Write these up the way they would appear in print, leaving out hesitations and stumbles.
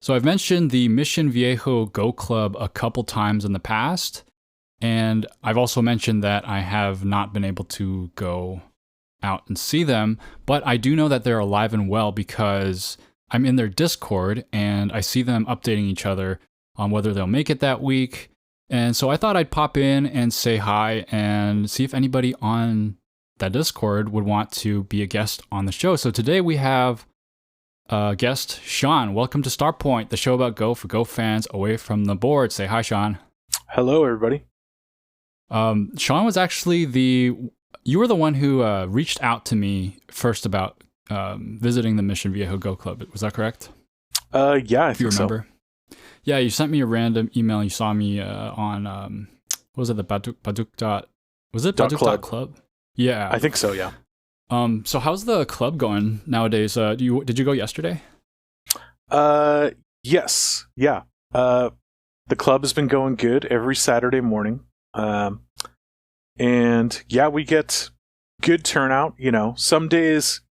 So I've mentioned the Mission Viejo Go Club a couple times in the past, and I've also mentioned that I have not been able to go out and see them, but I do know that they're alive and well because I'm in their Discord and I see them updating each other on whether they'll make it that week. And so I thought I'd pop in and say hi and see if anybody on that Discord would want to be a guest on the show. So today we have guest Sean. Welcome to Starpoint, the show about Go for Go fans away from the board. Say hi, Sean. Hello, everybody. Sean was actually you were the one who reached out to me first about visiting the Mission Viejo Go Club. Was that correct? Yeah, if you remember. So. Yeah, you sent me a random email. You saw me on what was it? The Baduk. Was it Baduk.club? Yeah, I think so. Yeah. So how's the club going nowadays? Did you go yesterday? Yes. Yeah. The club has been going good every Saturday morning. And yeah, we get good turnout. You know, some days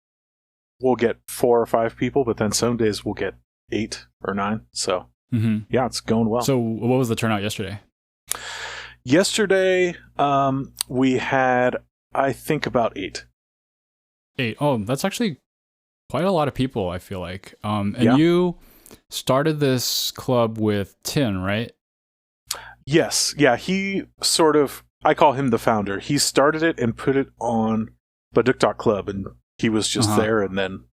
we'll get 4 or 5 people, but then some days we'll get 8 or 9. So yeah, it's going well. So what was the turnout yesterday? Yesterday, we had, I think, about 8. 8. Oh, that's actually quite a lot of people, I feel like. And yeah. You started this club with Tin, right? Yes. Yeah, he sort of, I call him the founder. He started it and put it on Baduk.club, and he was just there. And then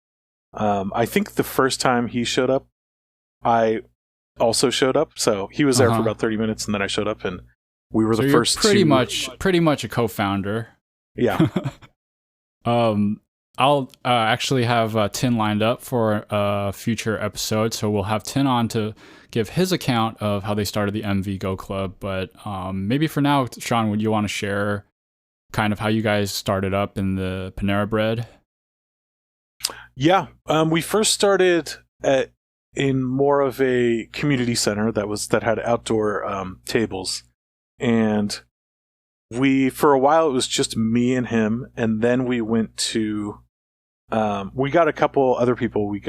I think the first time he showed up, I also showed up. So he was there for about 30 minutes, and then I showed up, and we were the first pretty much a co-founder. Yeah. I'll actually have Tin lined up for a future episode, so we'll have Tin on to give his account of how they started the MV Go Club. But maybe for now, Sean, would you want to share kind of how you guys started up in the Panera Bread? Yeah, we first started in more of a community center that had outdoor tables, and for a while it was just me and him, and then we went to we got a couple other people. We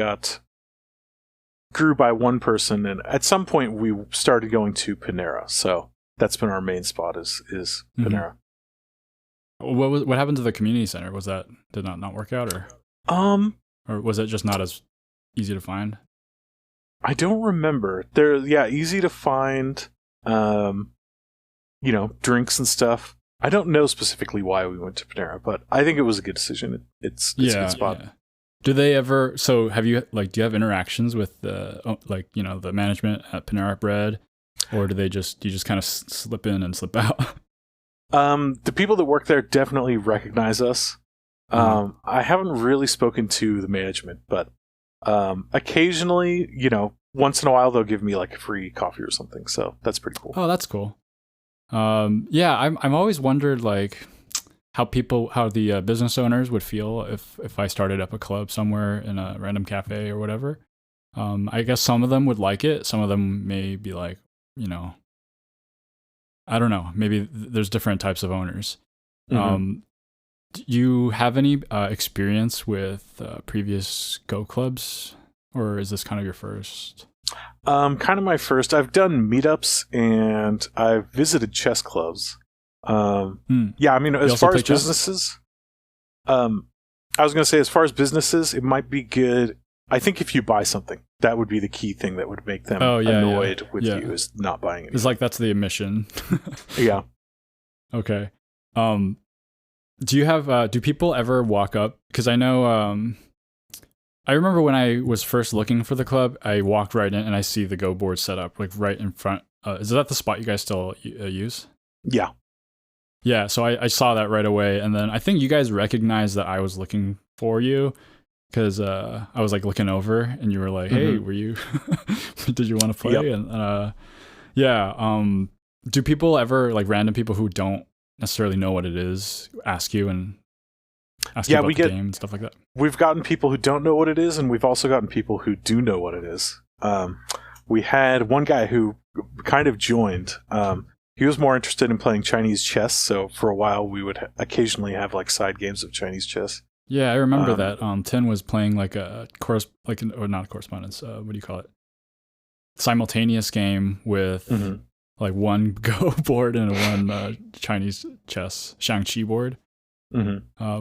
grew by one person, and at some point we started going to Panera. So that's been our main spot is Panera. What happened to the community center? Was that did not work out, or was it just not as easy to find? I don't remember. They're easy to find. Drinks and stuff. I don't know specifically why we went to Panera, but I think it was a good decision. It's a good spot. Yeah. Do they ever? So do you have interactions with the management at Panera Bread, or do you just kind of slip in and slip out? The people that work there definitely recognize us. I haven't really spoken to the management, but occasionally, once in a while they'll give me like a free coffee or something. So that's pretty cool. Oh, that's cool. I'm always wondered like how the business owners would feel if I started up a club somewhere in a random cafe or whatever. I guess some of them would like it. Some of them may be like, I don't know. Maybe there's different types of owners. Do you have any experience with previous Go clubs, or is this kind of your first? Kind of my first. I've done meetups and I've visited chess clubs. Yeah, I mean, as far as businesses, I was going to say, as far as businesses, it might be good. I think if you buy something, that would be the key thing that would make them annoyed with you, is not buying anything. It's like that's the admission. Yeah. Okay. Do you have? Do people ever walk up? Because I know. I remember when I was first looking for the club, I walked right in and I see the Go board set up like right in front. Is that the spot you guys still use? Yeah. Yeah, so I saw that right away, and then I think you guys recognized that I was looking for you because I was like looking over, and you were like, "Hey, were you? Did you want to play?" Yep. And do people ever, like random people who don't necessarily know what it is, ask you and ask you about the game and stuff like that? We've gotten people who don't know what it is, and we've also gotten people who do know what it is. We had one guy who kind of joined. He was more interested in playing Chinese chess, so for a while we would occasionally have like side games of Chinese chess. Yeah, I remember that. Tin was playing like or not a correspondence. What do you call it? simultaneous game with like one Go board and one Chinese chess Shangqi board,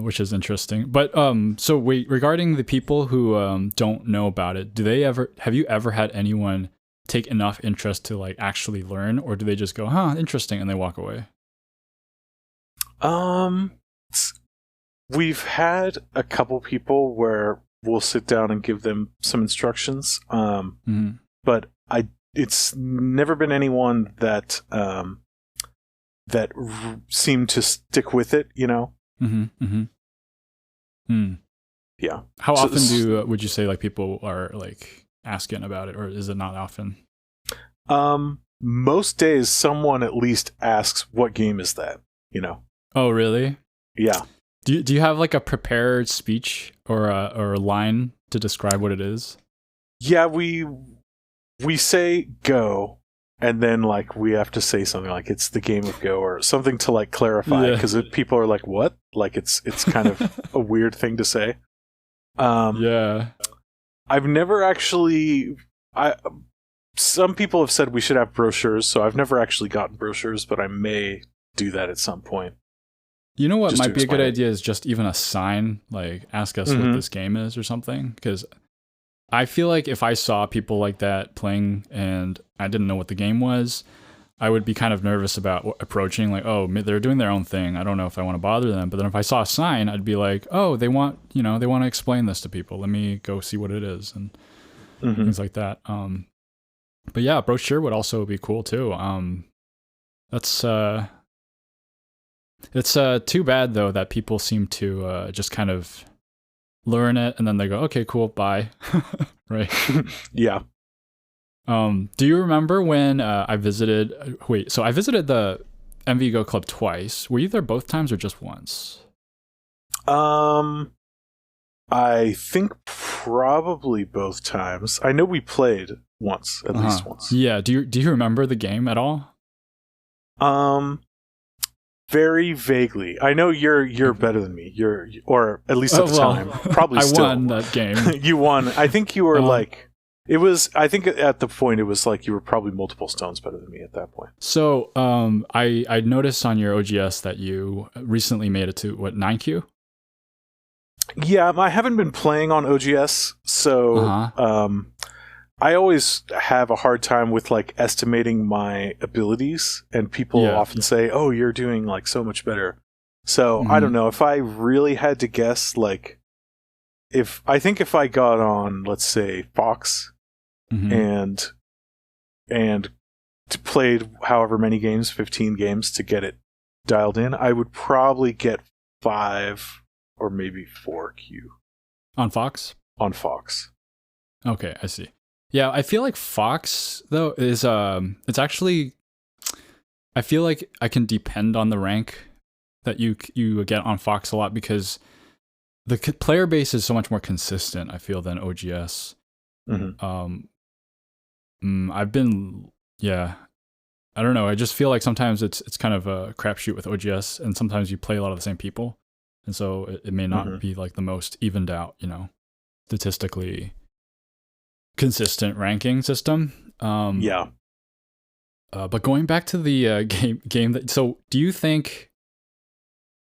which is interesting. But so wait, regarding the people who don't know about it, have you ever had anyone take enough interest to like actually learn, or do they just go, huh, interesting, and they walk away? We've had a couple people where we'll sit down and give them some instructions, but it's never been anyone that seemed to stick with it, you know. Yeah. How often would you say like people are like asking about it, or is it not often? Most days someone at least asks, what game is that, you know? Oh, really? Yeah. Do you have like a prepared speech or a line to describe what it is? Yeah, we say go, and then like we have to say something like it's the game of Go or something to like clarify, because people are like, what? Like it's kind of a weird thing to say. Yeah. I've never actually some people have said we should have brochures, so I've never actually gotten brochures, but I may do that at some point. You know what might be a good idea is just even a sign, like ask us what this game is or something, because I feel like if I saw people like that playing and I didn't know what the game was, I would be kind of nervous about approaching, like, oh, they're doing their own thing. I don't know if I want to bother them. But then if I saw a sign, I'd be like, oh, they want to explain this to people. Let me go see what it is and things like that. But yeah, brochure would also be cool too. It's too bad though that people seem to just kind of learn it and then they go, okay, cool, bye. Right? Yeah. Do you remember when I visited? So I visited the MV Go Club twice. Were you there both times or just once? I think probably both times. I know we played once, at least once. Yeah. Do you remember the game at all? Very vaguely. I know you're better than me. Or at least at the time. Probably still. I won that game. You won. I think you were I think at the point it was like you were probably multiple stones better than me at that point. So I noticed on your OGS that you recently made it to 9Q? Yeah, I haven't been playing on OGS, so I always have a hard time with like estimating my abilities, and people often say, "Oh, you're doing like so much better." So I don't know if I really had to guess. Like, if I got on, let's say Fox, and played however many games, 15 games to get it dialed in, I would probably get 5 or maybe 4Q on Fox. On Fox. Okay, I see. Yeah, I feel like Fox though is it's actually, I feel like I can depend on the rank that you get on Fox a lot because the player base is so much more consistent, I feel, than OGS. I've been I don't know, I just feel like sometimes it's kind of a crapshoot with OGS, and sometimes you play a lot of the same people, and so it may not be like the most evened out, statistically consistent ranking system. But going back to the game so do you think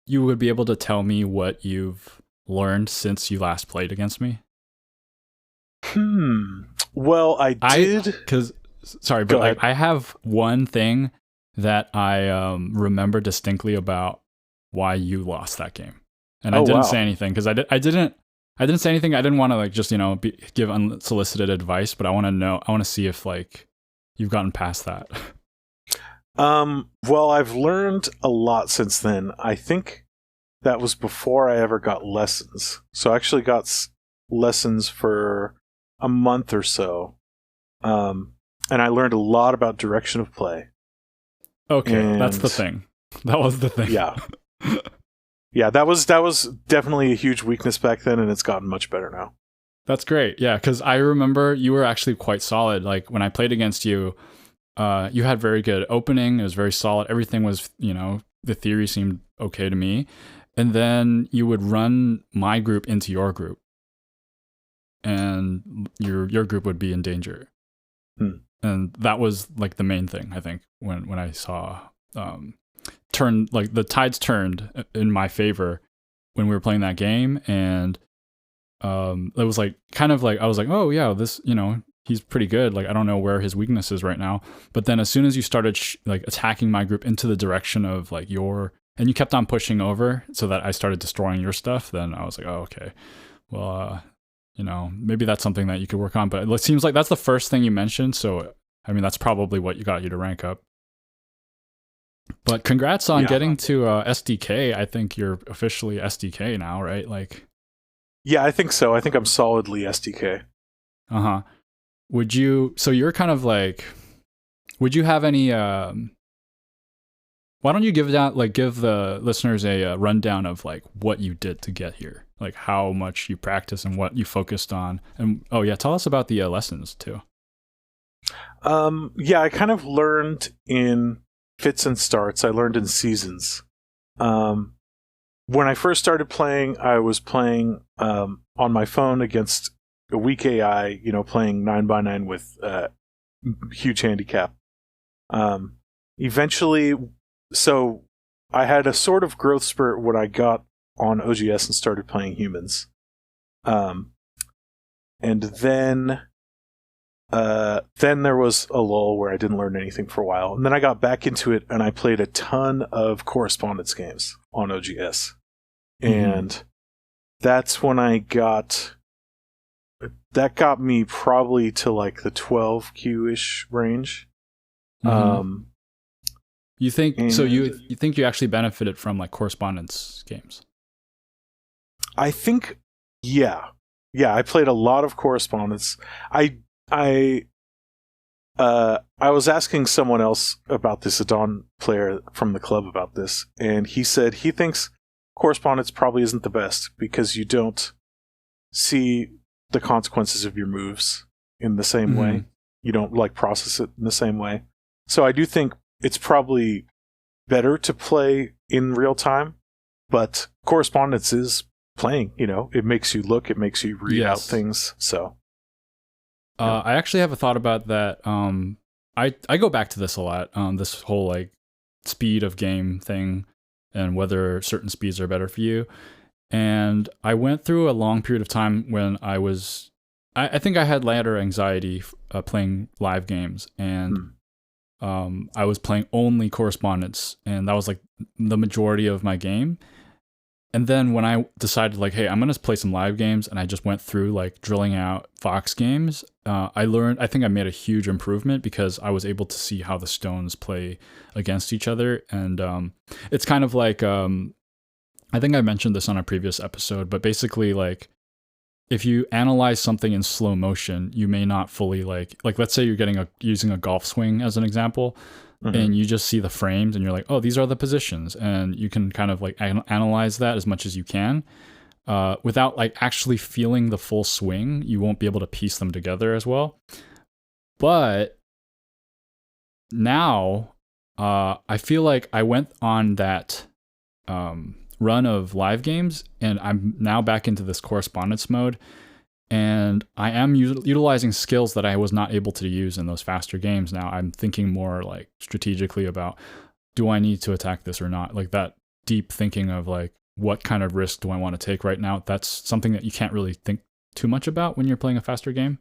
you would be able to tell me what you've learned since you last played against me? Well, I did. I have one thing that I remember distinctly about why you lost that game, and I didn't say anything because I didn't say anything. I didn't want to like just give unsolicited advice, but I want to know. I want to see if like you've gotten past that. Well, I've learned a lot since then. I think that was before I ever got lessons. So I actually got lessons for a month or so. And I learned a lot about direction of play. Okay, that's the thing. That was the thing. Yeah. Yeah, that was definitely a huge weakness back then, and it's gotten much better now. That's great. Yeah, because I remember you were actually quite solid. Like when I played against you, you had very good opening. It was very solid. Everything was, the theory seemed okay to me. And then you would run my group into your group, and your group would be in danger. And that was like the main thing, I think, when I saw like the tides turned in my favor when we were playing that game. And it was like kind of like I was like, oh yeah, this, he's pretty good. Like I don't know where his weakness is right now. But then as soon as you started like attacking my group into the direction of like and you kept on pushing over so that I started destroying your stuff, then I was like, oh okay, well maybe that's something that you could work on. But it seems like that's the first thing you mentioned. So, I mean, that's probably what got you to rank up. But congrats on getting to SDK. I think you're officially SDK now, right? Like, yeah, I think so. I think I'm solidly SDK. Uh-huh. So you're kind of like, would you have any, why don't you give the listeners a rundown of like what you did to get here? Like how much you practice and what you focused on. And tell us about the lessons too. I kind of learned in fits and starts. I learned in seasons. When I first started playing, I was playing on my phone against a weak AI, playing 9x9 with huge handicap. Eventually, so I had a sort of growth spurt when I got on OGS and started playing humans. And then there was a lull where I didn't learn anything for a while. And then I got back into it and I played a ton of Correspondence games on OGS. And that's when that got me probably to like the 12Q-ish range. You think you think you actually benefited from like Correspondence games? I think, yeah, I played a lot of Correspondence. I was asking someone else about this, a Dawn player from the club, about this, and he said he thinks Correspondence probably isn't the best because you don't see the consequences of your moves in the same way. You don't like process it in the same way. So I do think it's probably better to play in real time, but Correspondence is playing, it makes you look, it makes you read out things. So I actually have a thought about that. I go back to this a lot, this whole like speed of game thing and whether certain speeds are better for you. And I went through a long period of time when I think I had ladder anxiety playing live games, and I was playing only Correspondence, and that was like the majority of my game. And then when I decided like, hey, I'm going to play some live games, and I just went through like drilling out Fox games, I think I made a huge improvement because I was able to see how the stones play against each other. And it's kind of like, I think I mentioned this on a previous episode, but basically like if you analyze something in slow motion, you may not fully like let's say you're using a golf swing as an example, and you just see the frames and you're like, oh, these are the positions, and you can kind of like analyze that as much as you can without like actually feeling the full swing. You won't be able to piece them together as well. But now I feel like I went on that run of live games, and I'm now back into this Correspondence mode, and I am utilizing skills that I was not able to use in those faster games. Now I'm thinking more like strategically about, do I need to attack this or not? Like that deep thinking of like, what kind of risk do I want to take right now? That's something that you can't really think too much about when you're playing a faster game.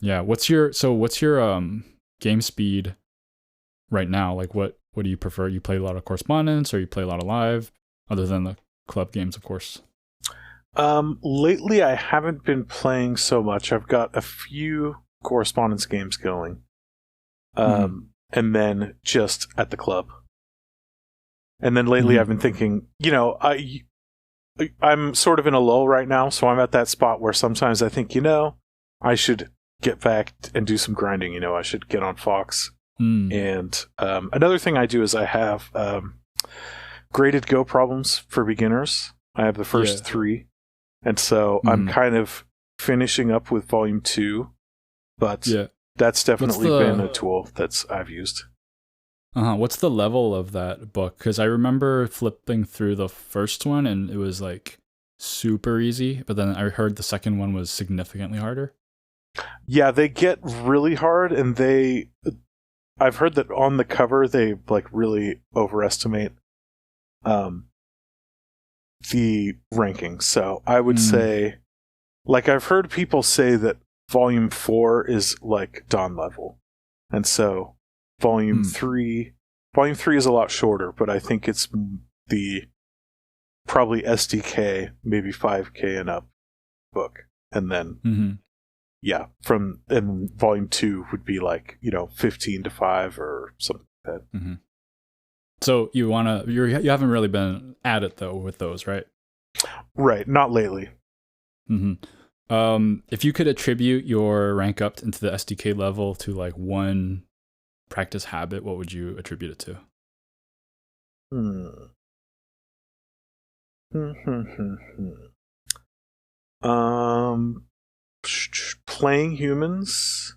What's your game speed right now? Like what do you prefer? You play a lot of Correspondence or you play a lot of live, other than the club games, of course? Lately I haven't been playing so much. I've got a few Correspondence games going. And then just at the club. And then lately I've been thinking, I'm sort of in a lull right now, so I'm at that spot where sometimes I think, I should get back and do some grinding, I should get on Fox. And another thing I do is I have graded Go problems for beginners. I have the first 3. And so I'm kind of finishing up with volume 2, but that's definitely been a tool I've used. What's the level of that book? Because I remember flipping through the first one and it was like super easy, but then I heard the second one was significantly harder. Yeah, they get really hard, and I've heard that on the cover they like really overestimate the ranking. So I would say, like, I've heard people say that Volume 4 is like Dawn level, and so Volume 3 is a lot shorter, but I think it's the probably SDK, maybe 5K and up book, and then and Volume 2 would be like 15 to 5 or something like that. Mm-hmm. So you haven't really been at it though with those, right? Right, not lately. Mm-hmm. If you could attribute your rank up into the SDK level to like one practice habit, what would you attribute it to? Playing humans.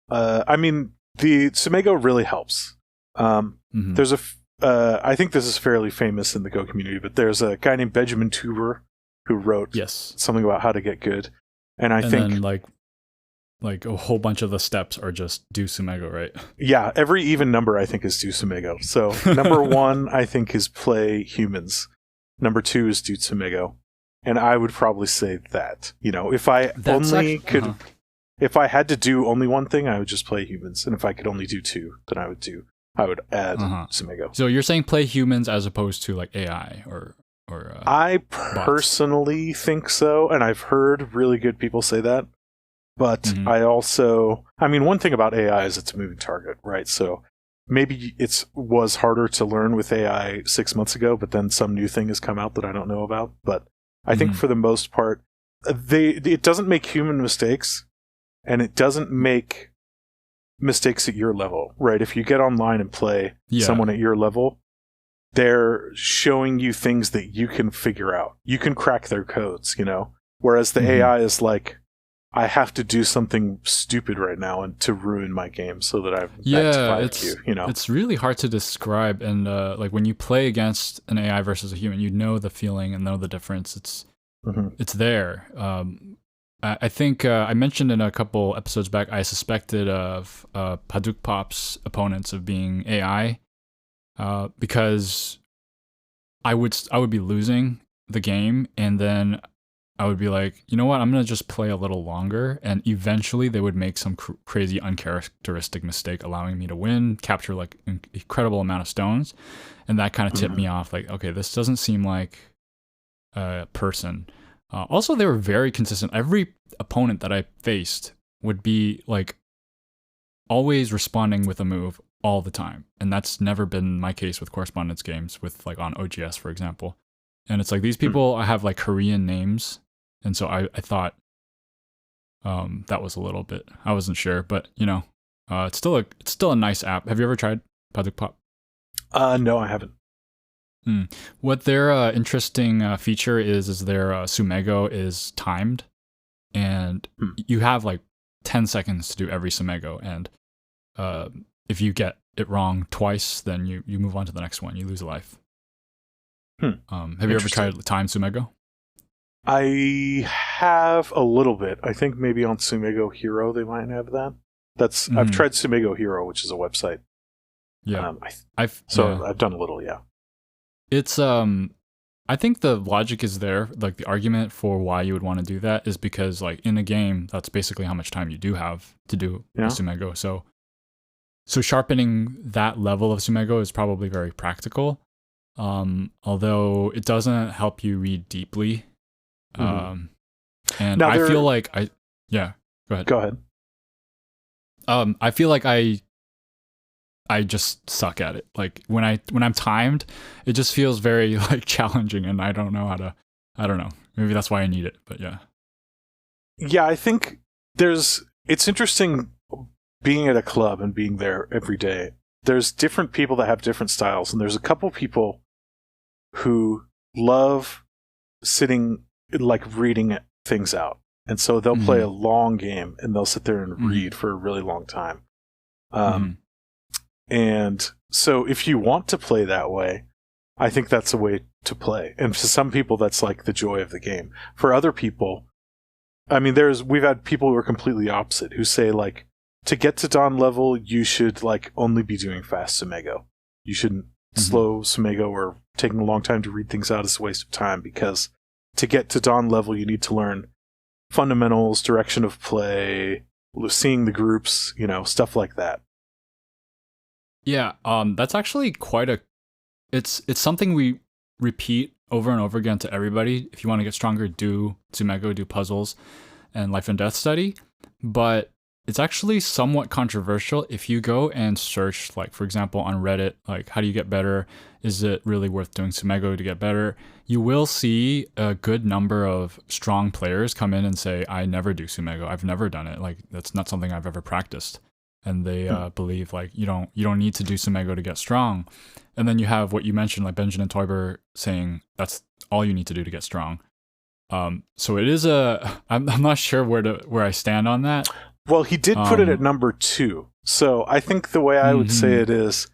I mean, the tsumego really helps. There's I think this is fairly famous in the Go community, but there's a guy named Benjamin Tuber who wrote something about how to get good, and I think then, like a whole bunch of the steps are just do tsumego, right? Yeah, every even number I think is do tsumego. So number 1 I think is play humans. Number 2 is do tsumego, and I would probably say that if I if I had to do only one thing, I would just play humans, and if I could only do 2, then I would add tsumego. So you're saying play humans as opposed to like AI or I personally think so, and I've heard really good people say that. But I also, one thing about AI is it's a moving target, right? So maybe it was harder to learn with AI 6 months ago, but then some new thing has come out that I don't know about. But I think for the most part, it doesn't make human mistakes, and it doesn't make mistakes at your level, right? If you get online and play someone at your level, they're showing you things that you can figure out. You can crack their codes, whereas the AI is like, I have to do something stupid right now and to ruin my game so that I've it's really hard to describe, and like when you play against an AI versus a human, you know the feeling and know the difference. It's there. I think I mentioned in a couple episodes back, I suspected of Paduk Pop's opponents of being AI because I would be losing the game, and then I would be like, you know what, I'm going to just play a little longer, and eventually they would make some crazy uncharacteristic mistake, allowing me to win, capture like an incredible amount of stones, and that kind of tipped me off, like, okay, this doesn't seem like a person. Also, they were very consistent. Every opponent that I faced would be like always responding with a move all the time, and that's never been my case with Correspondence games, with like on OGS, for example. And it's like these people I have like Korean names. And so I thought that was a little bit, I wasn't sure, but it's still a nice app. Have you ever tried Paduk Pop? No, I haven't. What their interesting feature is their tsumego is timed, and you have like 10 seconds to do every tsumego, and if you get it wrong twice, then you move on to the next one. You lose a life. Have you ever tried timed tsumego? I have a little bit. I think maybe on Tsumego Hero they might have that. I've tried Tsumego Hero, which is a website. Yeah, I've done a little. Yeah, it's I think the logic is there. Like the argument for why you would want to do that is because like in a game, that's basically how much time you do have to do Tsumego. So sharpening that level of Tsumego is probably very practical. Although it doesn't help you read deeply. And now I feel like go ahead. Go ahead. I feel like I just suck at it. Like when I'm timed, it just feels very like challenging, and I don't know I don't know. Maybe that's why I need it, but yeah. Yeah, I think it's interesting being at a club and being there every day. There's different people that have different styles, and there's a couple people who love sitting, like reading things out. And so they'll play a long game and they'll sit there and read for a really long time. And so if you want to play that way, I think that's a way to play. And for some people, that's like the joy of the game. For other people, I mean, we've had people who are completely opposite who say like to get to Dawn level, you should like only be doing fast tsumego. You shouldn't slow tsumego or taking a long time to read things out is a waste of time, because to get to Dawn level, you need to learn fundamentals, direction of play, seeing the groups, stuff like that. Yeah, that's actually it's something we repeat over and over again to everybody. If you want to get stronger, do tsumego, do puzzles and life and death study. But it's actually somewhat controversial if you go and search, like, for example, on Reddit, like, how do you get better? Is it really worth doing tsumego to get better? You will see a good number of strong players come in and say, I never do tsumego. I've never done it. Like, that's not something I've ever practiced. And they believe, like, you don't need to do tsumego to get strong. And then you have what you mentioned, like Benjamin Teuber saying that's all you need to do to get strong. So it is I'm not sure where I stand on that. Well, he did put it at number 2. So I think the way I would say it is,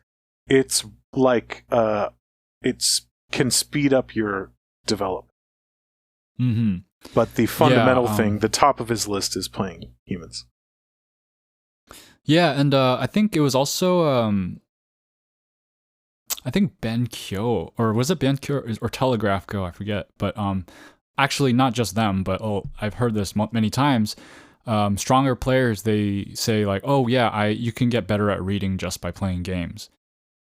it's like can speed up your development. But the fundamental thing, the top of his list, is playing humans. Yeah, and I think it was also I think Ben Kyo, or was it Ben Kyo or Telegraph Go? I forget. But actually, not just them, but I've heard this many times. Stronger players, they say like, oh yeah, you can get better at reading just by playing games.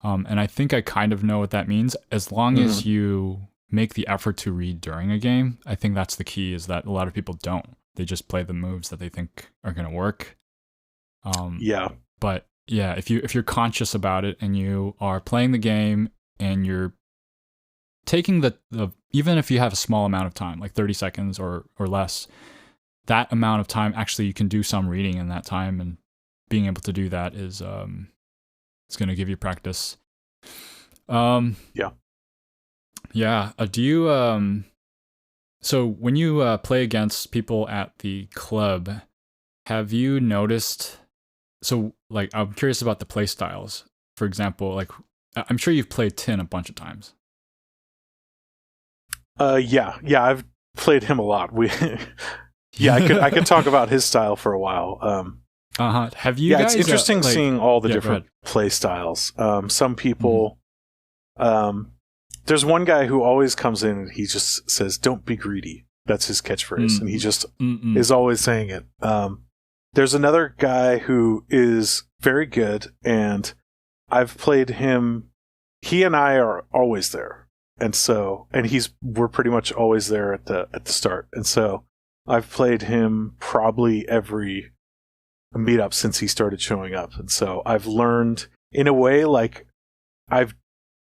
And I think I kind of know what that means. As long as you make the effort to read during a game, I think that's the key, is that a lot of people don't. They just play the moves that they think are going to work. But yeah, if you're conscious about it and you are playing the game and you're taking the even if you have a small amount of time, like 30 seconds or less, that amount of time, actually you can do some reading in that time, and being able to do that is it's going to give you practice. Do you so when you play against people at the club, have you noticed, so like I'm curious about the play styles. For example, like I'm sure you've played Tin a bunch of times. Yeah, I've played him a lot. I could talk about his style for a while. Have you guys, it's interesting seeing all the different play styles. Some people, there's one guy who always comes in and he just says, "Don't be greedy." That's his catchphrase, and he just is always saying it. There's another guy who is very good, and I've played him. He and I are always there, and we're pretty much always there at the start, and so I've played him probably every meetup since he started showing up. And so I've learned, in a way, like I've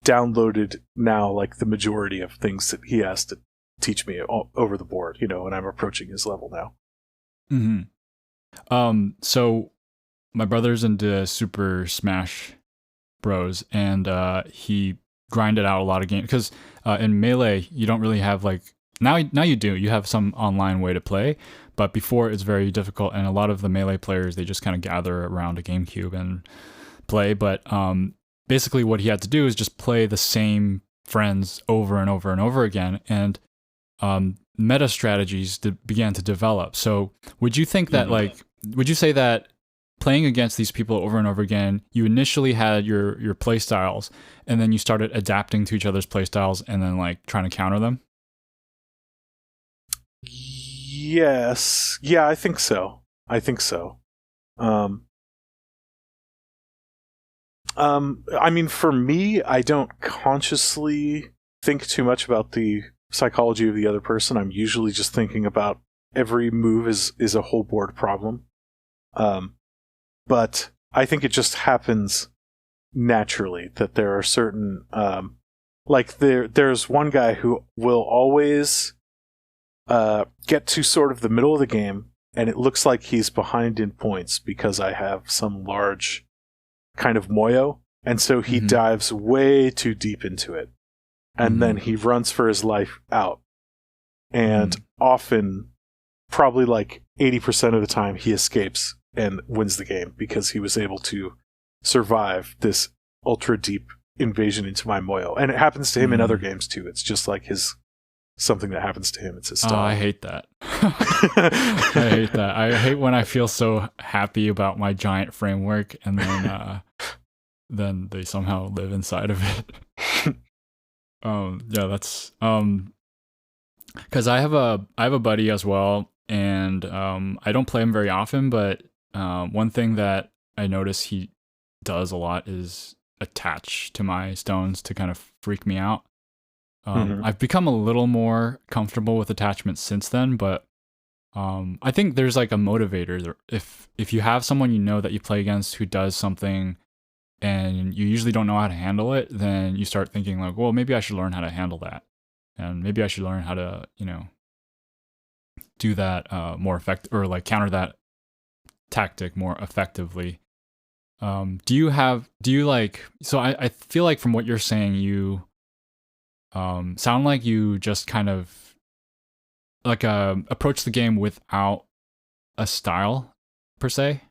downloaded now like the majority of things that he has to teach me over the board, and I'm approaching his level now. So my brother's into Super Smash Bros, and he grinded out a lot of games, because in Melee you don't really have like, now you do. You have some online way to play, but before it's very difficult, and a lot of the Melee players, they just kind of gather around a GameCube and play. But basically what he had to do is just play the same friends over and over and over again, and meta strategies began to develop. So would you think that, would you say that playing against these people over and over again, you initially had your play styles, and then you started adapting to each other's play styles, and then like trying to counter them? Yes. Yeah, I think so. I mean, for me, I don't consciously think too much about the psychology of the other person. I'm usually just thinking about every move is a whole board problem. But I think it just happens naturally that there are certain, there's one guy who will always get to sort of the middle of the game, and it looks like he's behind in points because I have some large kind of moyo, and so he dives way too deep into it, and then he runs for his life out, and often, probably like 80% of the time, he escapes and wins the game because he was able to survive this ultra deep invasion into my moyo. And it happens to him in other games too. It's just like something that happens to him. It's his style. I hate that. I hate that. I hate when I feel so happy about my giant framework and then they somehow live inside of it. Yeah, that's because I have a buddy as well, and I don't play him very often, but one thing that I notice he does a lot is attach to my stones to kind of freak me out. I've become a little more comfortable with attachments since then, but I think there's like a motivator. If you have someone you know that you play against who does something and you usually don't know how to handle it, then you start thinking like, well, maybe I should learn how to handle that. And maybe I should learn how to, do that more effective, or like counter that tactic more effectively. So I feel like from what you're saying, you sound like you just kind of like approach the game without a style per se.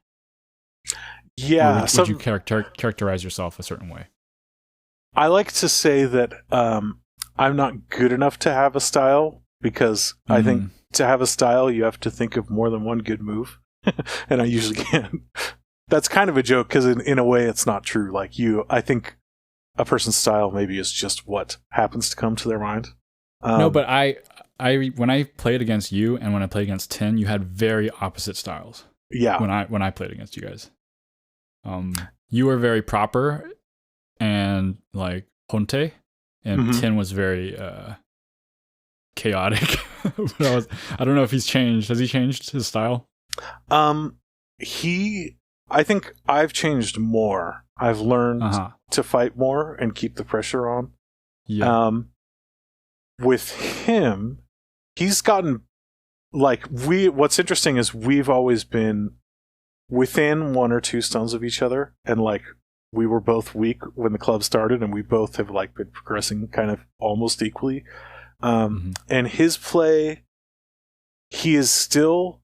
Yeah. Would you characterize yourself a certain way? I like to say that I'm not good enough to have a style, because I think to have a style, you have to think of more than one good move. And I usually can't. That's kind of a joke, because in a way it's not true. Like I think a person's style maybe is just what happens to come to their mind. No, but I when I played against you and when I played against Tin, you had very opposite styles. Yeah. When I played against you guys. You were very proper and like Honte, and Tin was very chaotic. But I don't know if he's changed. Has he changed his style? I think I've changed more. I've learned to fight more and keep the pressure on. Yeah. With him, he's gotten what's interesting is we've always been within 1 or 2 stones of each other, and like we were both weak when the club started, and we both have like been progressing kind of almost equally. And his play, he is still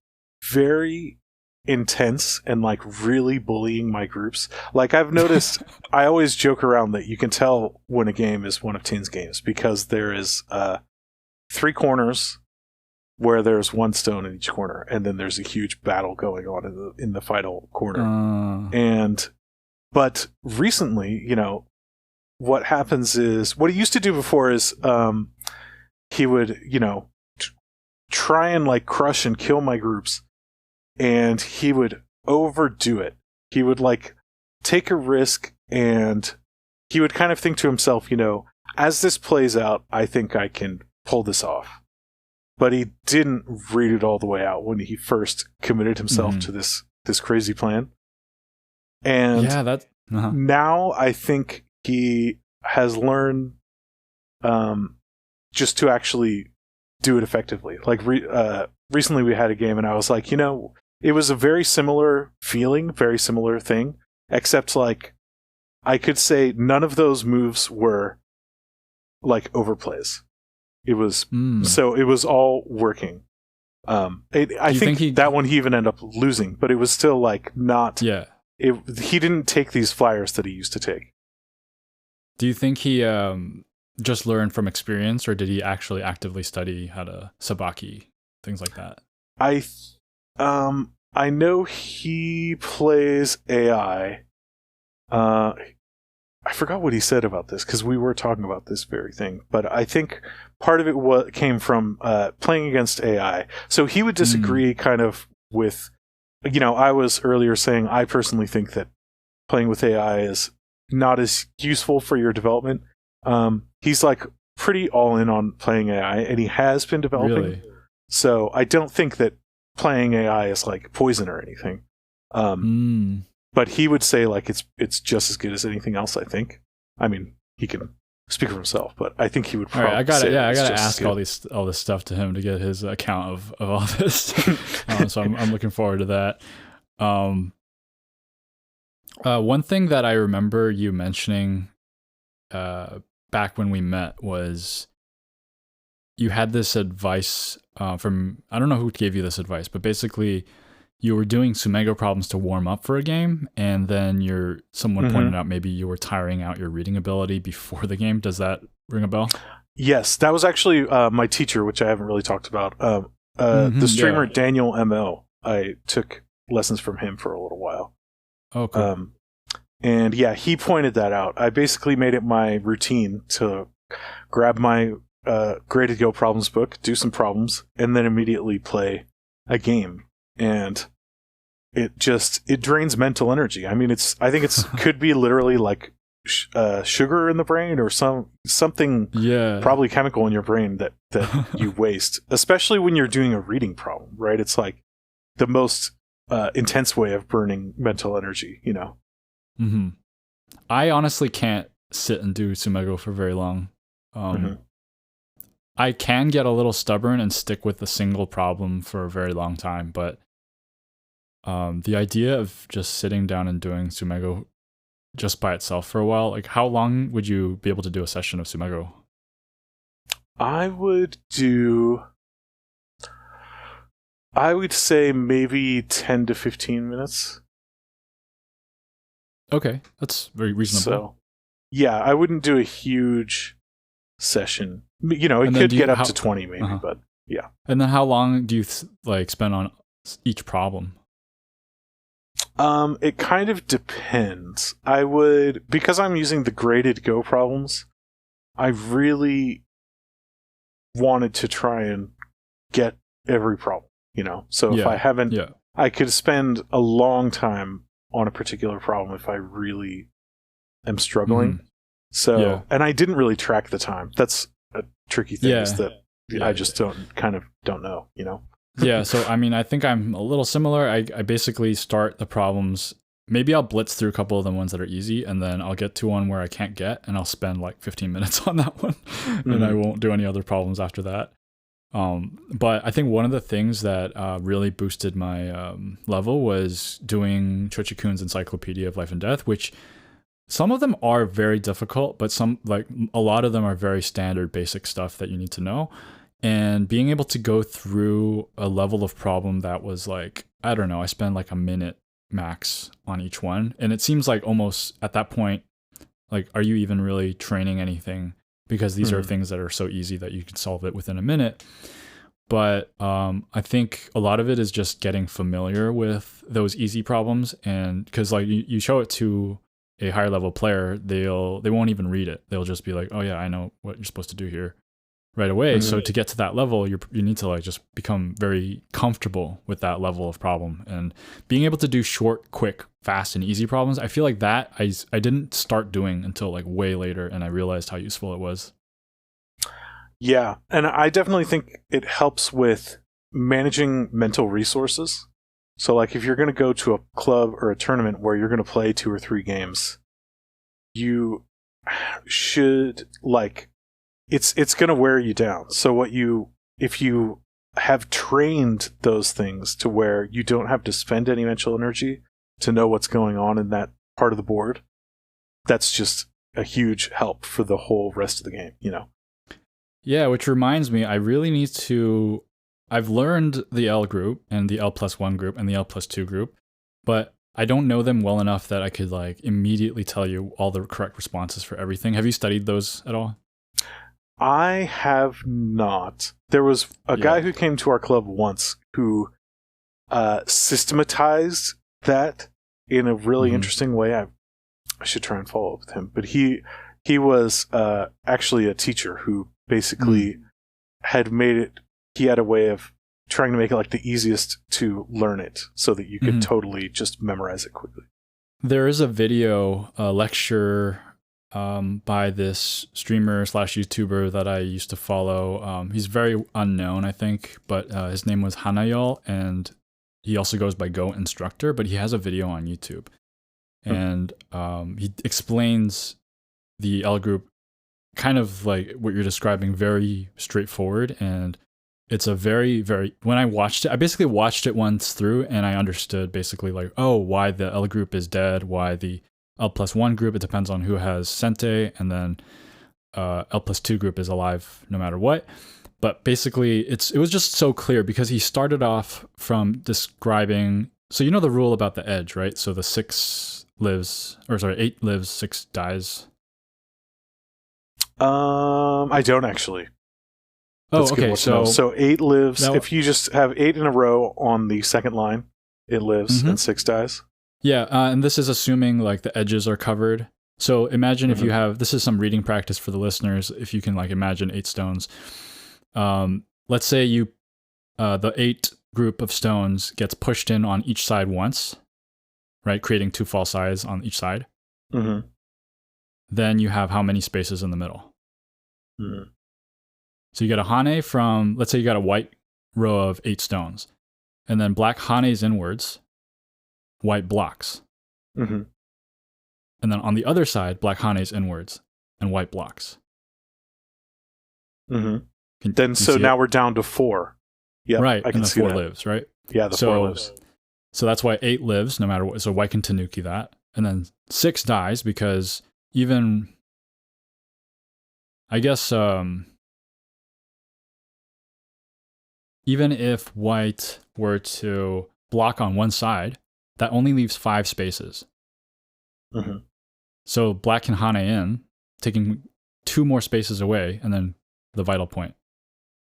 very intense and like really bullying my groups. Like I've noticed, I always joke around that you can tell when a game is one of Tin's games, because there is 3 corners where there's 1 stone in each corner, and then there's a huge battle going on in the final corner. But recently, what happens is, what he used to do before is he would try and like crush and kill my groups, and he would overdo it. He would like take a risk, and he would kind of think to himself, as this plays out, I think I can pull this off. But he didn't read it all the way out when he first committed himself to this crazy plan. And now I think he has learned just to actually do it effectively. Like recently we had a game, and I was like, it was a very similar feeling, very similar thing, except like I could say none of those moves were like overplays. It was so it was all working. I think that one he even ended up losing, but it was still like not. Yeah. He didn't take these flyers that he used to take. Do you think he just learned from experience, or did he actually actively study how to sabaki, things like that? I know he plays AI. I forgot what he said about this, because we were talking about this very thing. But I think part of it came from playing against AI. So he would disagree kind of with, I was earlier saying I personally think that playing with AI is not as useful for your development. He's like pretty all in on playing AI, and he has been developing. Really? So I don't think that playing AI is like poison or anything. But he would say like it's just as good as anything else, I think. I mean, he can speak for himself, but I think he would probably I gotta ask all this stuff to him to get his account of all this. So I'm looking forward to that. One thing that I remember you mentioning back when we met was you had this advice from, I don't know who gave you this advice, but basically you were doing tsumego problems to warm up for a game, and then someone pointed out maybe you were tiring out your reading ability before the game. Does that ring a bell? Yes, that was actually my teacher, which I haven't really talked about. The streamer yeah. Daniel ML. I took lessons from him for a little while. Oh, cool. And yeah, he pointed that out. I basically made it my routine to grab my graded Go problems book, do some problems, and then immediately play a game. And it drains mental energy. I mean, I think it's could be literally like sugar in the brain or something, probably chemical in your brain that you waste, especially when you're doing a reading problem, right? It's like the most intense way of burning mental energy, you know? Mm-hmm. I honestly can't sit and do tsumego for very long. I can get a little stubborn and stick with a single problem for a very long time, but the idea of just sitting down and doing tsumego just by itself for a while, like how long would you be able to do a session of tsumego? I would say maybe 10 to 15 minutes. Okay, that's very reasonable. So, yeah, I wouldn't do a huge session. You know, it could get up to 20 maybe, but yeah. And then how long do you spend on each problem? It kind of depends. Because I'm using the graded Go problems, I really wanted to try and get every problem, you know? So if I haven't, I could spend a long time on a particular problem if I really am struggling. So, and I didn't really track the time. That's a tricky thing, is that I just don't know, you know? Yeah, so I mean, I think I'm a little similar. I basically start the problems. Maybe I'll blitz through a couple of the ones that are easy, and then I'll get to one where I can't get, and I'll spend like 15 minutes on that one, and I won't do any other problems after that. But I think one of the things that really boosted my level was doing Chochikun's Encyclopedia of Life and Death, which some of them are very difficult, but a lot of them are very standard basic stuff that you need to know. And being able to go through a level of problem that was like, I don't know, I spent like a minute max on each one. And it seems like almost at that point, like, are you even really training anything? Because these are things that are so easy that you can solve it within a minute. But I think a lot of it is just getting familiar with those easy problems. And because like you show it to a higher level player, they won't even read it. They'll just be like, oh yeah, I know what you're supposed to do here right away. So to get to that level, you need to like just become very comfortable with that level of problem, and being able to do short, quick, fast, and easy problems. I feel like that I didn't start doing until like way later, and I realized how useful it was. Yeah, and I definitely think it helps with managing mental resources. So like if you're going to go to a club or a tournament where you're going to play 2 or 3 games, you should like it's going to wear you down. So if you have trained those things to where you don't have to spend any mental energy to know what's going on in that part of the board, that's just a huge help for the whole rest of the game, you know? Yeah, which reminds me, I really need to... I've learned the L group and the L+1 group and the L+2 group, but I don't know them well enough that I could like immediately tell you all the correct responses for everything. Have you studied those at all? I have not. There was a guy who came to our club once who systematized that in a really interesting way. I should try and follow up with him. But he was actually a teacher who basically had made it. He had a way of trying to make it like the easiest to learn it so that you could totally just memorize it quickly. There is a video, lecture by this streamer / YouTuber that I used to follow. He's very unknown, I think, but his name was Hanayol, and he also goes by Go Instructor, but he has a video on YouTube. And he explains the L group kind of like what you're describing, very straightforward. And it's a very, very, when I watched it, I basically watched it once through and I understood basically like, oh, why the L group is dead, why the L+1 group, it depends on who has Sente, and then L+2 group is alive no matter what. But basically, it was just so clear because he started off from describing, so you know the rule about the edge, right? So the 8 lives, 6 dies. I don't actually. That's Oh, good okay. to know. So 8 lives. Now- If you just have 8 in a row on the second line, it lives, Mhm. and 6 dies. Yeah, and this is assuming like the edges are covered. So imagine if you Mhm. have, this is some reading practice for the listeners. If you can like imagine 8 stones, let's say the 8 group of stones gets pushed in on each side once, right? Creating 2 false sides on each side. Mm-hmm. Then you have how many spaces in the middle? Mm-hmm. So you get a hane from, let's say you got a white row of 8 stones, and then black hanes inwards, white blocks. Mm-hmm. And then on the other side, black hanes inwards and white blocks. Mm-hmm. Then so now we're down to 4. Yeah, right, I can and the see 4 that. lives, right? Yeah, the 4 lives. So that's why 8 lives no matter what. So white can tanuki that. And then 6 dies because even, I guess, even if white were to block on one side, that only leaves 5 spaces. Mm-hmm. So black can hane in, taking 2 more spaces away, and then the vital point.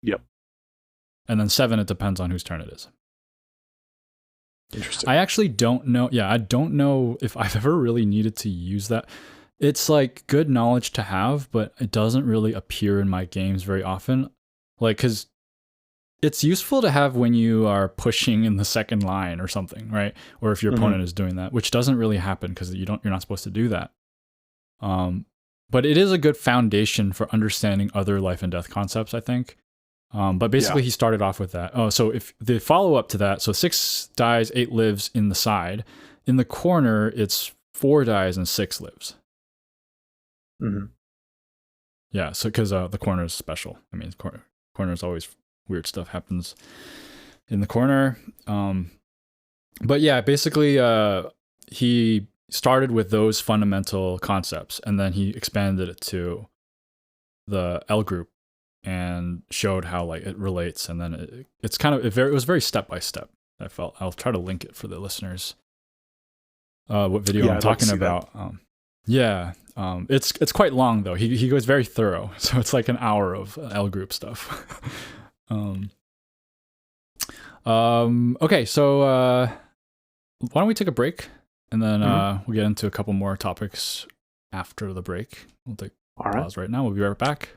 Yep. And then 7, it depends on whose turn it is. Interesting. I actually don't know. Yeah, I don't know if I've ever really needed to use that. It's like good knowledge to have, but it doesn't really appear in my games very often. Like, because it's useful to have when you are pushing in the second line or something, right? Or if your opponent is doing that, which doesn't really happen because you're not supposed to do that. But it is a good foundation for understanding other life and death concepts, I think. But basically, he started off with that. Oh, so if the follow up to that, so 6 dies, 8 lives in the side. In the corner, it's 4 dies and 6 lives. Mm-hmm. Yeah, so because the corner is special. I mean, corner is always weird stuff happens in the corner. But yeah, basically, he started with those fundamental concepts, and then he expanded it to the L group and showed how like it relates, and then it's kind of it was very step by step. I felt I'll try to link it for the listeners. What video I'm talking about? It's quite long though. He goes very thorough, so it's like an hour of L group stuff. Okay, so why don't we take a break, and then we'll get into a couple more topics after the break. We'll take a pause right now. We'll be right back.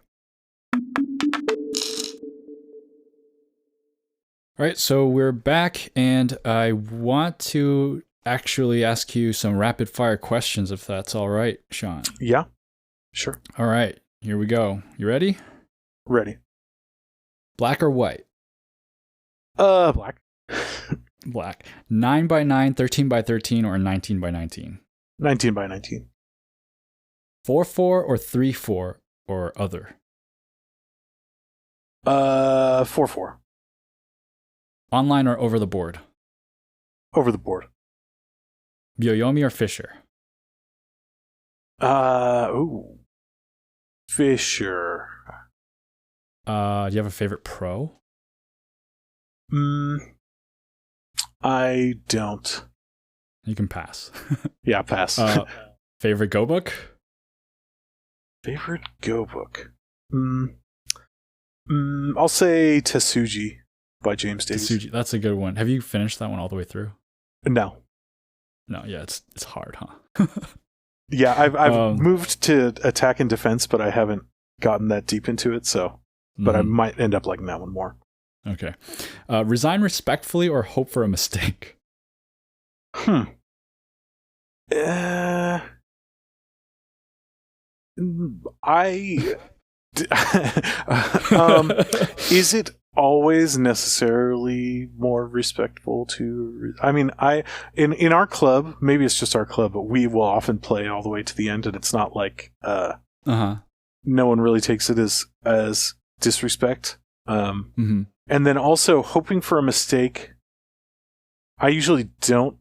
All right, so we're back, and I want to actually ask you some rapid fire questions, if that's all right, Sean. Yeah, sure. All right, here we go. You ready? Ready. Black or white? Black. Black. 9 by 9, 13 by 13, or 19 by 19? 19 by 19. 4-4 or 3-4 or other? 4-4. Online or over the board? Over the board. Byoyomi or Fisher? Fisher. Do you have a favorite pro? I don't. You can pass. Yeah, pass. Favorite Go book? Favorite Go book? I'll say Tetsuji by James Davies. Tetsuji, that's a good one. Have you finished that one all the way through? No. No, yeah, it's hard, huh? Yeah, I've moved to attack and defense, but I haven't gotten that deep into it, so but I might end up liking that one more. Okay. Resign respectfully or hope for a mistake? Is it always necessarily more respectful to? I mean, in our club, maybe it's just our club, but we will often play all the way to the end, and it's not like no one really takes it as disrespect. And then also hoping for a mistake. I usually don't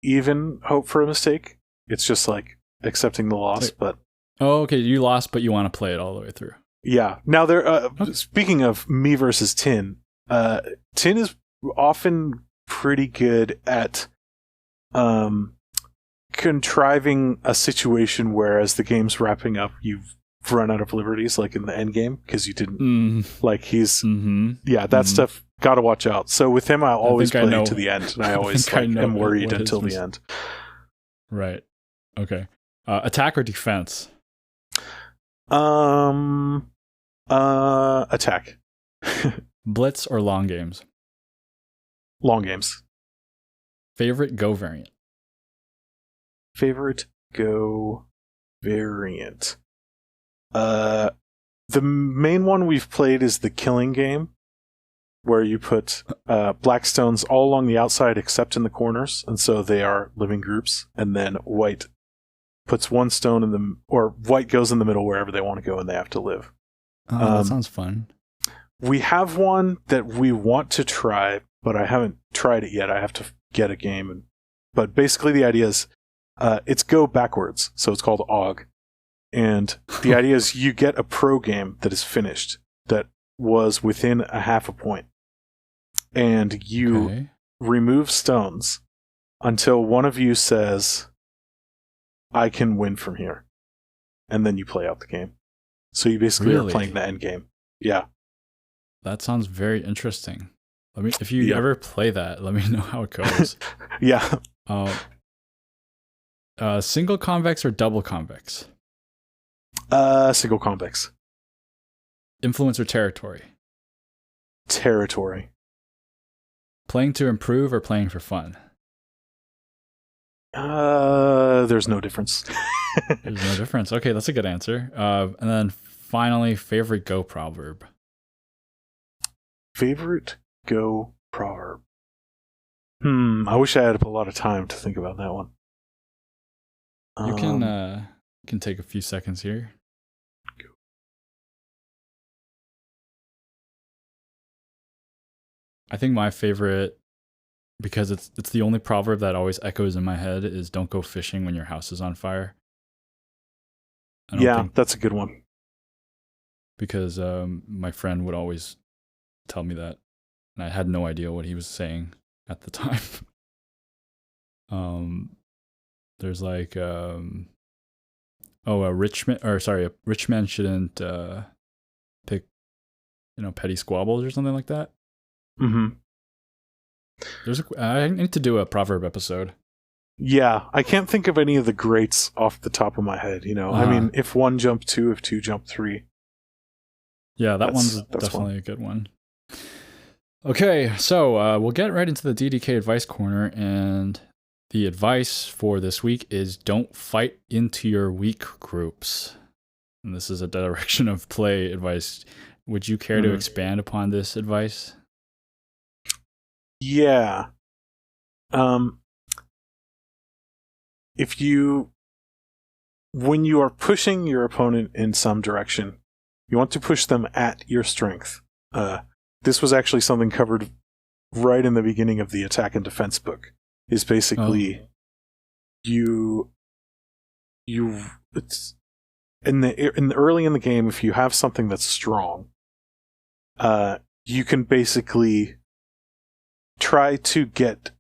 even hope for a mistake. It's just like accepting the loss. But okay, you lost, but you want to play it all the way through. Yeah. Now speaking of me versus Tin, Tin is often pretty good at contriving a situation where, as the game's wrapping up, you've run out of liberties like in the end game because you didn't like he's that stuff. Gotta watch out. So with him, I'll always play to the end, and I always am worried until the end. Right. Okay. Attack or defense? Attack. Blitz or long games? Long games. Favorite Go variant? Favorite Go variant. The main one we've played is the killing game, where you put black stones all along the outside except in the corners, and so they are living groups, and then white puts one stone in the, or white goes in the middle wherever they want to go, and they have to live. That sounds fun. We have one that we want to try, but I haven't tried it yet. I have to get a game. But basically the idea is it's Go backwards, so it's called OG. And the idea is you get a pro game that is finished, that was within a half a point. And you remove stones until one of you says, I can win from here. And then you play out the game. So you basically are playing the end game. Yeah. That sounds very interesting. If you ever play that, let me know how it goes. Yeah. Single convex or double convex? Single convex. Influence or territory? Territory. Playing to improve or playing for fun? There's no difference. There's no difference. Okay, that's a good answer. And then finally, favorite Go proverb? Favorite Go proverb. I wish I had a lot of time to think about that one. You can take a few seconds here. I think my favorite, because it's the only proverb that always echoes in my head, is don't go fishing when your house is on fire. That's a good one. Because my friend would always tell me that, and I had no idea what he was saying at the time. There's like a rich man shouldn't pick petty squabbles or something like that. I need to do a proverb episode. Yeah, I can't think of any of the greats off the top of my head. I mean, if one jump two, if two jump three. Yeah, that's definitely a good one. Okay, so we'll get right into the DDK advice corner, and the advice for this week is don't fight into your weak groups. And this is a direction of play advice. Would you care to expand upon this advice? Yeah. When you are pushing your opponent in some direction, you want to push them at your strength. This was actually something covered right in the beginning of the attack and defense book. Is basically it's early in the game, if you have something that's strong, you can basically try to get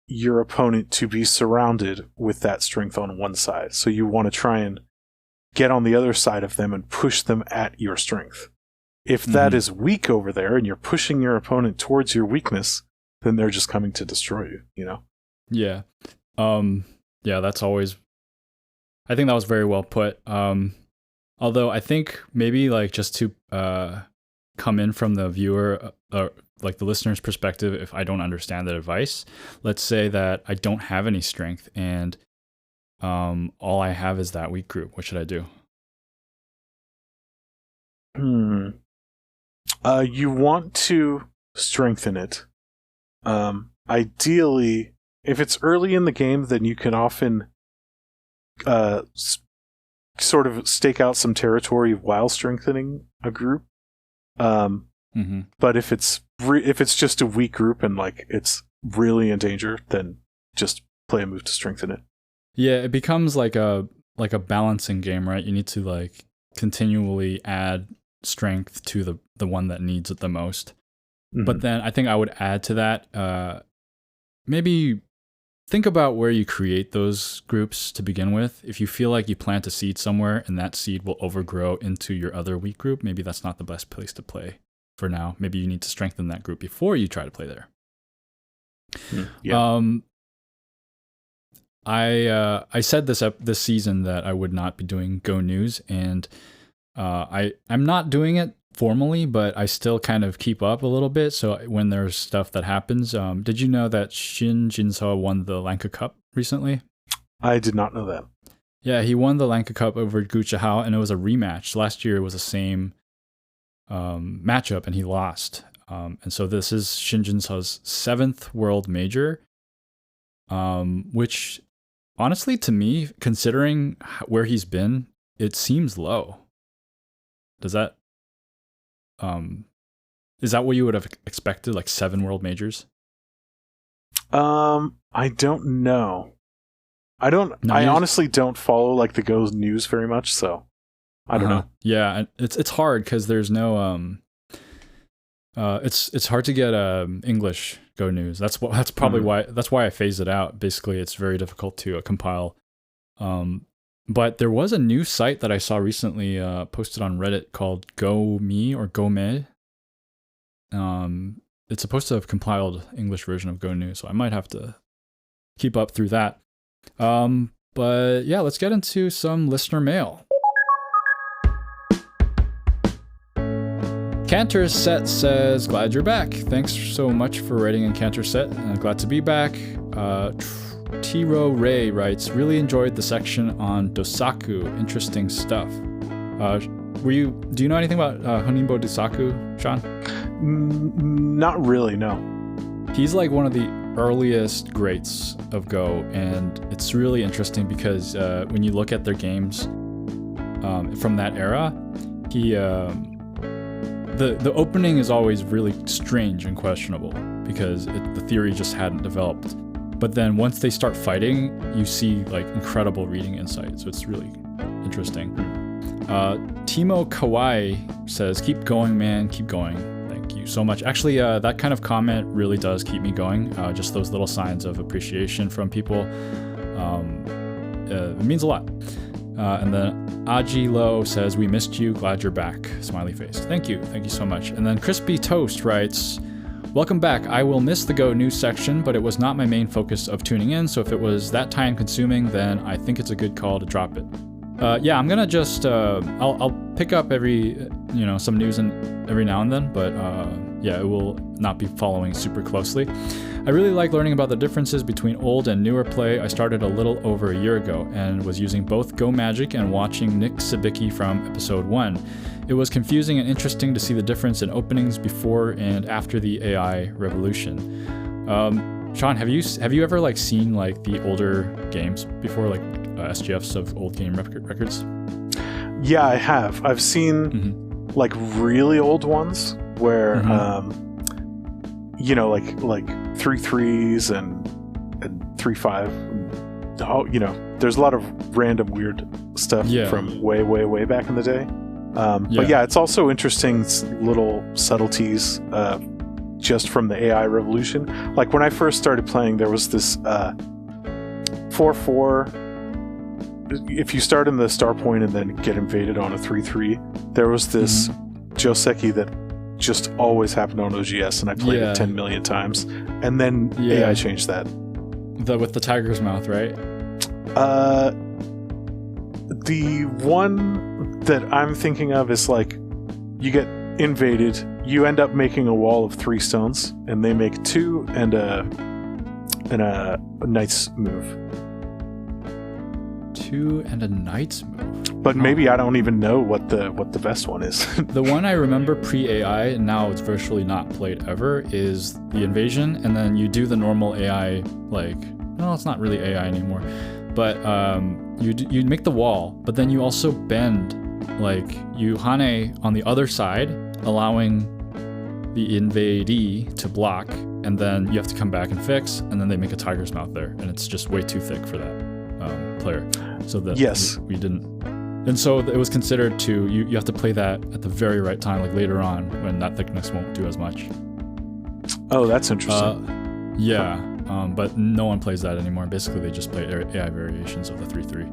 your opponent to be surrounded with that strength on one side. So you want to try and get on the other side of them and push them at your strength. If that is weak over there and you're pushing your opponent towards your weakness, then they're just coming to destroy you, Yeah. That's always, I think that was very well put. Although I think maybe like just to come in from the viewer, like the listener's perspective, if I don't understand that advice, let's say that I don't have any strength and all I have is that weak group. What should I do? You want to strengthen it. Ideally, if it's early in the game, then you can often sort of stake out some territory while strengthening a group. But if it's just a weak group and like it's really in danger, then just play a move to strengthen it. Yeah, it becomes like a balancing game, right? You need to like continually add strength to the one that needs it the most. But then I think I would add to that maybe think about where you create those groups to begin with. If you feel like you plant a seed somewhere and that seed will overgrow into your other weak group, maybe that's not the best place to play for now. Maybe you need to strengthen that group before you try to play there. Yeah. I said this season that I would not be doing Go News, and I'm not doing it formally, but I still kind of keep up a little bit. So when there's stuff that happens, did you know that Shin Jin-seo won the Lanka Cup recently? I did not know that. Yeah, he won the Lanka Cup over Gu Chihao, and it was a rematch. Last year it was the same matchup, and he lost. And so this is Shin Jin-seo's 7th World Major, which honestly, to me, considering where he's been, it seems low. Does that is that what you would have expected, like 7 World Majors? I don't know. I honestly don't follow like the Go News very much, so I don't know. Yeah, it's hard because there's no it's hard to get English Go News. That's probably why I phased it out. Basically, it's very difficult to compile. But there was a new site that I saw recently posted on Reddit called GoMe or GoMe. It's supposed to have compiled English version of Go News, so I might have to keep up through that. But yeah, let's get into some listener mail. Cantor Set says, glad you're back. Thanks so much for writing in Cantor Set. Glad to be back. Tiro Ray writes, really enjoyed the section on Dosaku. Interesting stuff. Do you know anything about Honimbo Dosaku, Sean? Not really, no. He's like one of the earliest greats of Go, and it's really interesting because when you look at their games from that era, the opening is always really strange and questionable because the theory just hadn't developed. But then once they start fighting, you see like incredible reading insight. So it's really interesting. Timo Kawai says, keep going, man, keep going. Thank you so much. Actually, that kind of comment really does keep me going. Just those little signs of appreciation from people. It means a lot. And then Aji Lo says, we missed you, glad you're back. Smiley face. Thank you so much. And then Crispy Toast writes, welcome back. I will miss the Go News section, but it was not my main focus of tuning in, so if it was that time consuming, then I think it's a good call to drop it. Yeah, I'm gonna just I'll pick up some news every now and then, but yeah, it will not be following super closely. I really like learning about the differences between old and newer play. I started a little over a year ago and was using both Go Magic and watching Nick Sabicki from episode 1. It was confusing and interesting to see the difference in openings before and after the AI revolution. Sean, have you ever like seen like the older games before, like SGFs of old game records? Yeah, I have. I've seen like really old ones where like 3.3s and 3.5. Oh, there's a lot of random weird stuff from way back in the day. But yeah, it's also interesting little subtleties just from the AI revolution. Like when I first started playing, there was this 4-4. If you start in the star point and then get invaded on a 3-3, there was this Joseki that just always happened on OGS, and I played it 10 million times. And then AI changed that. With the tiger's mouth, right? The one that I'm thinking of is like, you get invaded, you end up making a wall of 3 stones, and they make 2 and a knight's move. 2 and a knight's move. But maybe I don't even know what the best one is. The one I remember pre-AI, and now it's virtually not played ever, is the invasion, and then you do the normal AI, it's not really AI anymore, but you make the wall, but then you also bend, like you hane on the other side, allowing the invadee to block, and then you have to come back and fix, and then they make a tiger's mouth there, and it's just way too thick for that player. So that we didn't. And so it was considered you have to play that at the very right time, like later on when that thickness won't do as much. Oh, that's interesting. Yeah. but no one plays that anymore. Basically, they just play AI variations of the 3-3.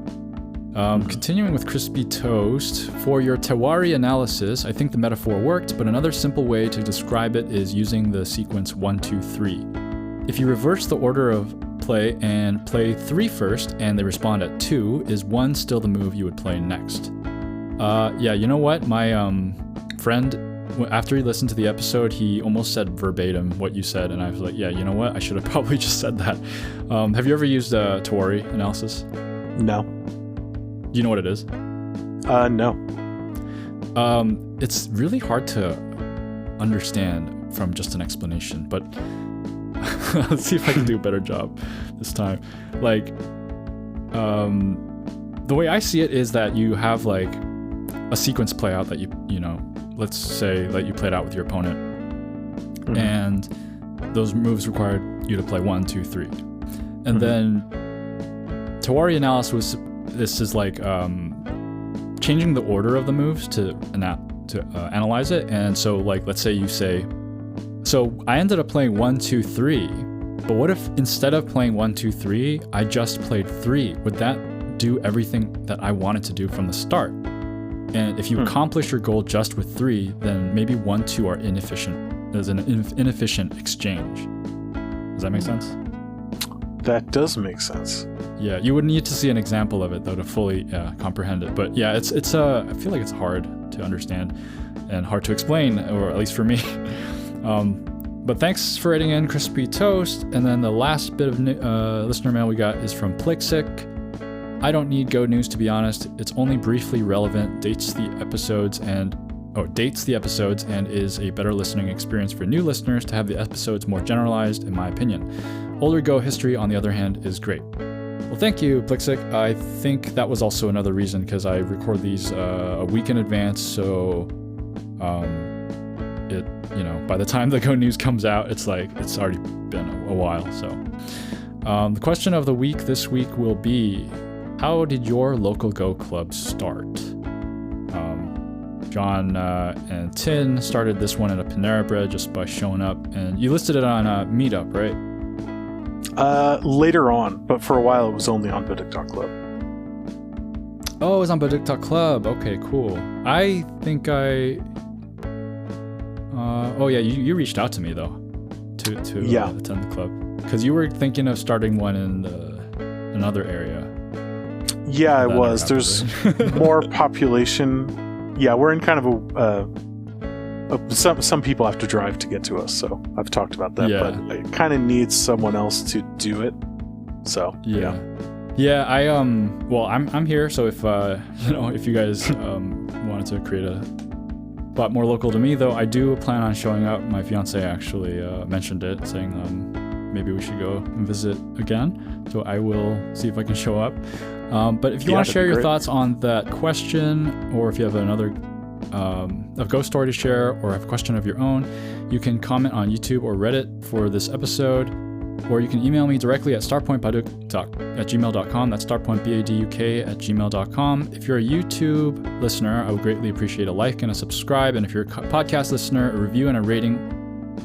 Continuing with Crispy Toast, for your Tewari analysis, I think the metaphor worked, but another simple way to describe it is using the sequence 1, 2, 3. If you reverse the order of play and play 3 first, and they respond at 2, is 1 still the move you would play next? Yeah, you know what? My friend, after he listened to the episode, he almost said verbatim what you said, and I was like, yeah, you know what? I should have probably just said that. Have you ever used Tewari analysis? No. Do you know what it is? No. It's really hard to understand from just an explanation, but let's see if I can do a better job this time. Like, the way I see it is that you have like a sequence play out that you know, let's say that you played out with your opponent, and those moves required you to play 1, 2, 3, and then Tewari analysis. This is like changing the order of the moves to analyze it. And so, like, let's say you say, so I ended up playing 1, 2, 3, but what if instead of playing 1, 2, 3, I just played 3? Would that do everything that I wanted to do from the start? And if you accomplish your goal just with 3, then maybe 1, 2 are inefficient. There's an inefficient exchange. Does that make sense? That does make sense. Yeah, you would need to see an example of it though to fully comprehend it. But yeah, it's I feel like it's hard to understand and hard to explain, or at least for me. But thanks for writing in, Crispy Toast. And then the last bit of listener mail we got is from Plixik. I don't need Go News, to be honest. It's only briefly relevant, dates the episodes and is a better listening experience for new listeners to have the episodes more generalized, in my opinion. Older Go history, on the other hand, is great. Well, thank you, Plixik. I think that was also another reason, because I record these a week in advance, so by the time the Go News comes out, it's like it's already been a while. So the question of the week this week will be, how did your local Go club start? John and Tin started this one at a Panera Bread just by showing up, and you listed it on Meetup, right? Later on, but for a while it was only on Buduk.club. Oh, it was on Buduk.club. Okay, cool. I think you reached out to me though to attend the club, because you were thinking of starting one in another area. Yeah, I was. There's more population. Yeah, we're in kind of some people have to drive to get to us, so I've talked about that. Yeah. But it kind of needs someone else to do it. So yeah. I'm here. So if you guys wanted to create a spot more local to me, though, I do plan on showing up. My fiance actually mentioned it, saying maybe we should go and visit again. So I will see if I can show up. But if you want to share your thoughts on that question, or if you have another a ghost story to share, or have a question of your own, you can comment on YouTube or Reddit for this episode, or you can email me directly at starpointbaduk@gmail.com. That's starpointbaduk@gmail.com. If you're a YouTube listener, I would greatly appreciate a like and a subscribe, and if you're a podcast listener, a review and a rating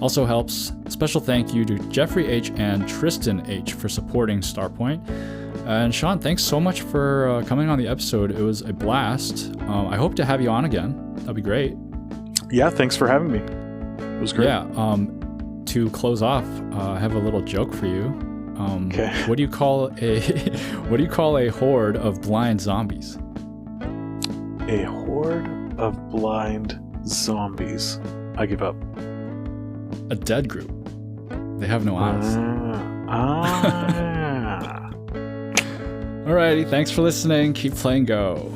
also helps. Special thank you to Jeffrey H. and Tristan H. for supporting Starpoint. And Sean, thanks so much for coming on the episode. It was a blast. I hope to have you on again. That'd be great. Yeah, thanks for having me. It was great. Yeah. To close off, I have a little joke for you. Okay. What do you call a horde of blind zombies? A horde of blind zombies. I give up. A dead group. They have no eyes. Alrighty, thanks for listening. Keep playing Go.